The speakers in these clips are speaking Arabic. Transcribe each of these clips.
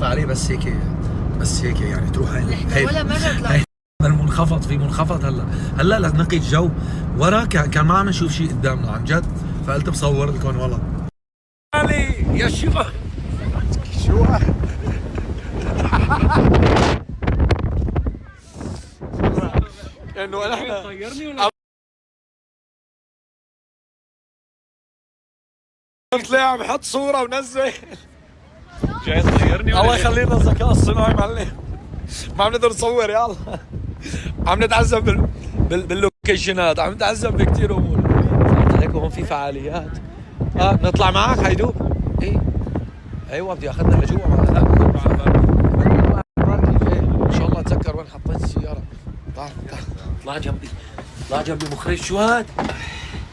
عليه بس هيك يعني تروح هي ولا مرة طلعت المنخفض في منخفض هلا لنقي الجو ورا كان ما عم نشوف شيء قدامنا عن جد، فقلت بصور لكم والله. علي يا شيخ شو انه نحن طيرني ولا طلع عم يحط صوره ونزل. جاي تطيرني ولا الله يخلينا الذكاء الصناعي معلم، ما عم نقدر نصور يا الله، عم نتعذب باللوكيشنات، عم نتعذب بكثير امور. هيك هون في فعاليات. نطلع معك هيدو؟ ايه ايوه بدي اخذنا لجوا ان شاء الله اتذكر وين حطيت السياره. طلع جنبي مخرج شو هاد؟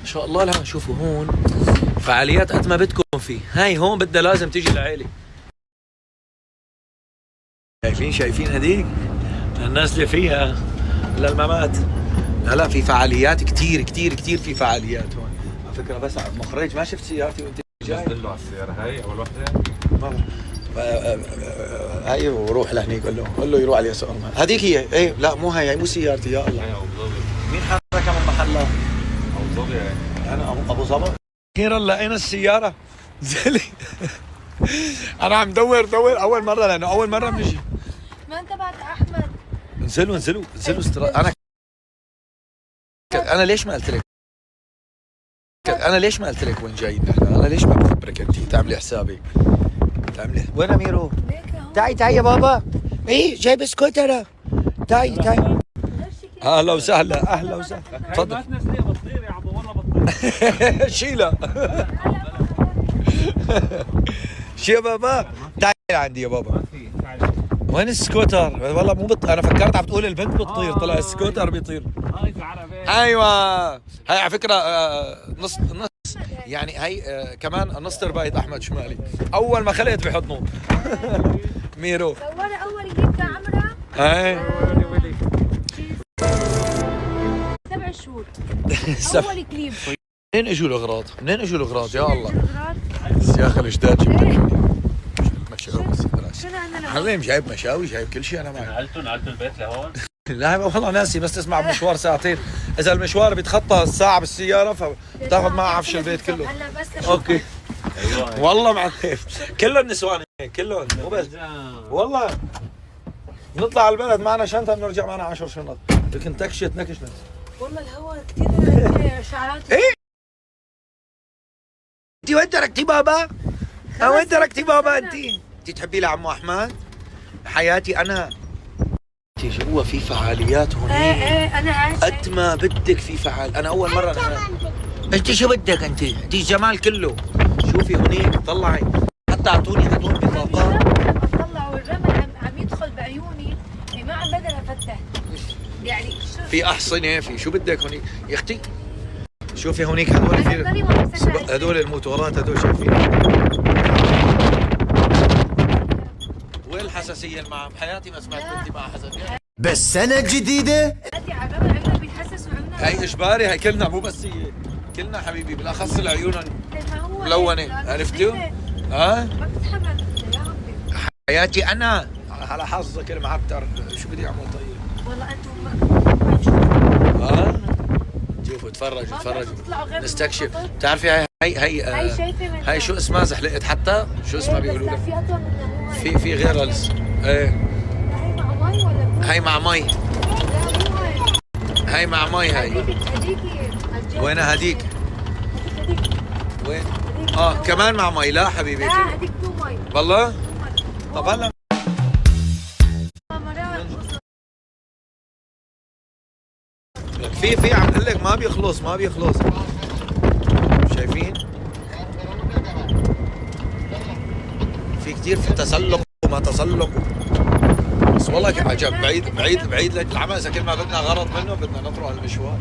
ان شاء الله. لا شوفوا هون فعاليات قد ما بدكم في هاي هون بدها لازم تيجي العيله. شايفين هذيك الناس اللي فيها للممات. لا في فعاليات كثير في فعاليات هون على فكره. بس مخرج ما شفت سيارتي وانت جاي؟ نزل له على السياره هاي اول وحده هاي وروح لهنيك قول له يروح على اليسار. هذيك هي ايه؟ لا مو هي مو سيارتي يا الله. هاي ابو ظبي. مين حركها من محلها؟ ابو ظبي هاي. انا ابو ظبي. اخيرا لقينا السياره. زلي انا عم دور اول مره لانه اول مره بنجي. ما انتبهت احمد. انزلوا انا ليش ما قلت لك وين جايين نحن؟ انا ليش ما بخبرك انت تعملي حسابي؟ وين اميرو؟ تعي يا بابا. ايه جايب سكوتر. تعي اهلا وسهلا تفضل. ما تنزلي بتطير يا عبو والله بتطير. شيلها. شي يا بابا تعي عندي يا بابا. وين السكوتر؟ والله مو انا فكرت عم تقول البنت بتطير، طلع السكوتر بيطير. هاي العربيه. ايوه هاي على فكره نص يعني هي كمان نص تربايه احمد شمالي. اول ما خلقت بحضنه. ميرو صوري اول كليب كعمرة. اي 7 شهور. اول كليب. منين اجوا الاغراض يا الله. الأغراض. السياخه الجداد جبت مشاوي بس شنو عندنا؟ حبيبي جايب مشاوي جايب كل شيء انا معي. نقلتوا البيت لهون. لا والله ناسي، بس تسمع بمشوار ساعتين، اذا المشوار بيتخطى الساعه بالسياره فبتاخذ معها عفش البيت كله. هلا بس اوكي ايوه والله معلم كلهم نسوان كلهم مو بس والله. بنطلع على البلد معنا شنطه بنرجع معنا 10 شنط. لكن نكشنا والله الهواء كثير شعرات. ايه انت وين تركتي بابا؟ وين تركتي بابا انت تحبي لعمو احمد؟ حياتي انا جوا في فعاليات هون. ايه انا عايشه قد ما بدك في فعال. انا اول مره انت شو بدك انت الجمال كله. شوفي هونيك طلعي حتى اعطوني هدول بطاقات. بطلع والرمل عم يدخل بعيوني، ما عم بقدر افتح يعني. في احصنه في شو بدك هونيك يا اختي. شوفي هونيك هدول في هدول الموتورات هدول شايفين. وين الحساسيه المعه بحياتي ما سمعت بنتي معها حساسيه. بس سنة جديدة. هاتي على الرمل عندنا بيحسسوا عنا. هي اجباري هي كلنا مو بس هي كلنا حبيبي بالاخص العيون ملونه عرفتوا؟ ها؟ ما بتتحمل يا ربي. حياتي انا على حظك المعتر شو بدي اعمل طيب؟ والله انتم ها؟ شوفوا تفرجوا نستكشف. بتعرفي هي هي شو اسمها زحلقت حتى شو اسمها بيقولوا لها؟ في اطول منها. في غيرها لسه. ايه هي مع مي ولا هي مع مي. لا مو هي. هي مع مي هي. هذيكي وينها هديك؟ وين؟ كمان مع مي. لا حبيبي لا هذيك تو مي والله. طب هلا في عم اقول لك ما بيخلص شايفين؟ في كثير في تسلق وما تسلق. بس والله عجب بعيد لك العمل. اذا كل ما بدنا غرض منه بدنا نطرق المشوار.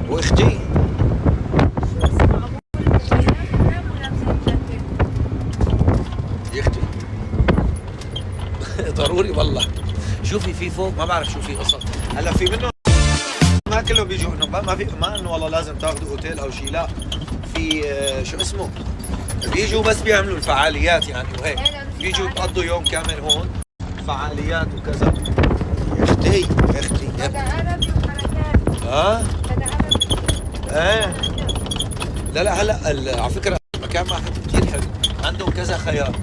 واختي يا اختي ضروري والله. شوفي في فوق ما بعرف شو في قصص. هلا في منه ما كلهم بيجوا انه ما انه والله لازم تاخذوا اوتيل او شيء. لا في شو اسمه بيجوا بس بيعملوا الفعاليات يعني وهيك. بيجوا يقضوا يوم كامل هون فعاليات وكذا. يا اختي يا اختي هذا عربي وحركات. ها هذا عربي. ايه لا لا هلا على فكره المكان معهم كثير حلو، عندهم كذا خيار،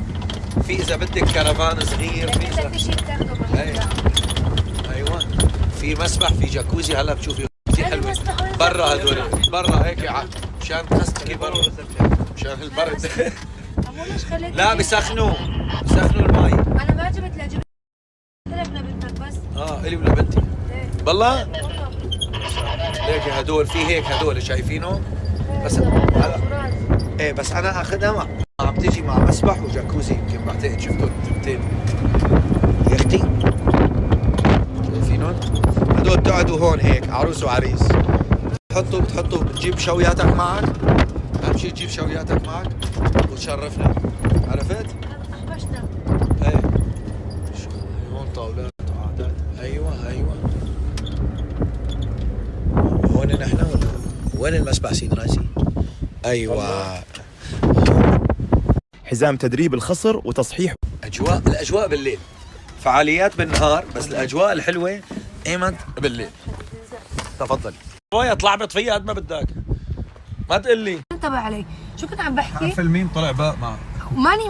في اذا بدك كرفان صغير، في اذا اذا في شيء بتاخده ايه ايوه في مسبح، في جاكوزي هلا بتشوفي كثير حلوه برا هدول برا هيك مشان تخستكي برا مشان البرد. ليش خليت لا بسخنوا المي. انا ما جبت لا جبت لك لبنتك بس. الي ولا بنتي إيه. بالله والله. ليك هدول في هيك هدول شايفينه بس هلا ايه بس انا اخذها عم تيجي مع مسبح وجاكوزي يمكن بعتقد شفتوا التنتين يا اختي شايفينهم هدول بتقعدوا هون هيك عروس وعريس بتحطوا بتجيب شوياتك معك، اهم شيء تجيب شوياتك معك وتشرفنا عرفت؟ احبشنا. ايه هون طاولات وقعدات ايوه هون نحن ولا وين المسبح سيد راسي؟ ايوه حزام تدريب الخصر وتصحيح. الاجواء بالليل، فعاليات بالنهار بس الاجواء الحلوه ايمت بالليل. تفضل شوية اطلع بطفيها قد ما بدك ما تقول لي انتبه علي شو كنت عم بحكي؟ الميم طلع باء معه ماني